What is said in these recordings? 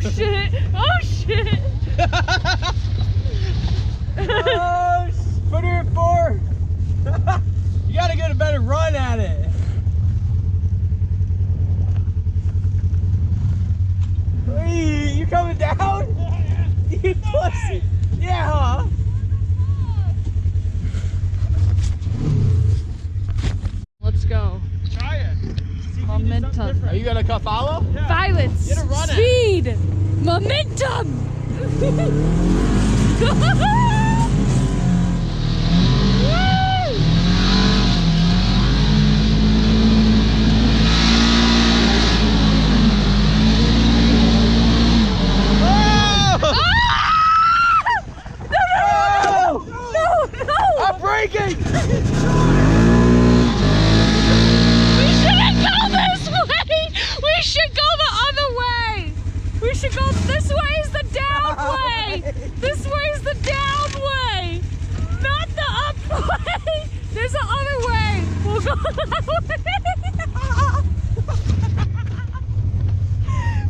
Oh shit! Oh shit! Oh, put her in 4. You gotta get a better run at it. Wait, you coming down? You pussy. Yeah, huh? Let's go. Try it. Momentum. Are you gonna follow? Yeah. Violence. Get a run Speed. Momentum. Breaking! We shouldn't go this way! We should go the other way! We should go, this way is the down way! This way is the down way! Not the up way! There's the other way! We'll go that way!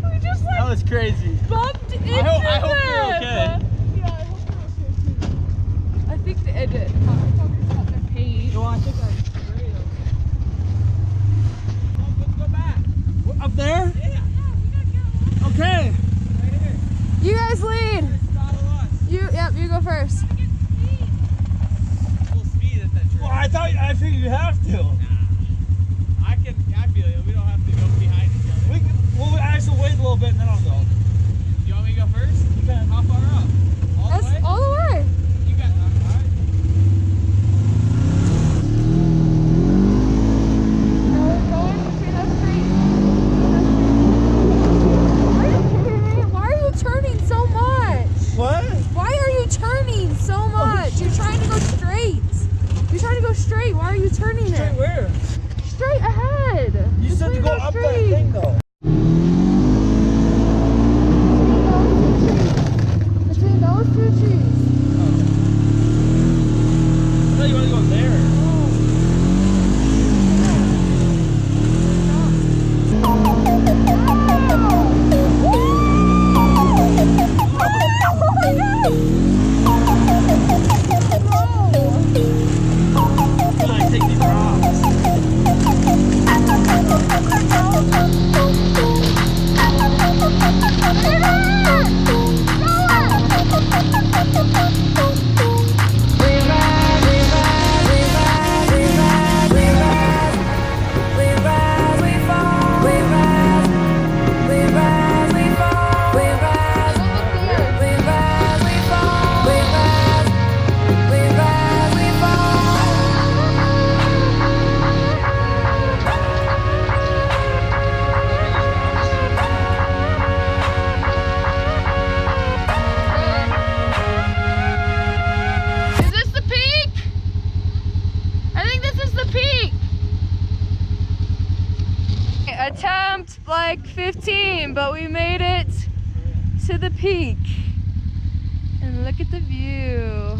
We just like that was crazy. Bumped into I hope you're okay. Yeah, I hope you're okay too. I think the edit. Go on, check that. Let's go back. Up there? Yeah. Okay. Right here. You guys lead. Yep, you go first. Full speed at that tree. Well, I figured you have to. Nah. I feel it. We don't have to go behind each other. We'll actually wait a little bit and then I'll go. You want me to go first? You can. How far up? All the way? All the way. You got all right. What? Why are you turning so much? You're trying to go straight. You're trying to go straight. Why are you turning it? Straight where? Straight ahead. You said to go up that thing though. Between those two trees. I thought you wanted to go there. Attempt like 15, but we made it to the peak. And look at the view.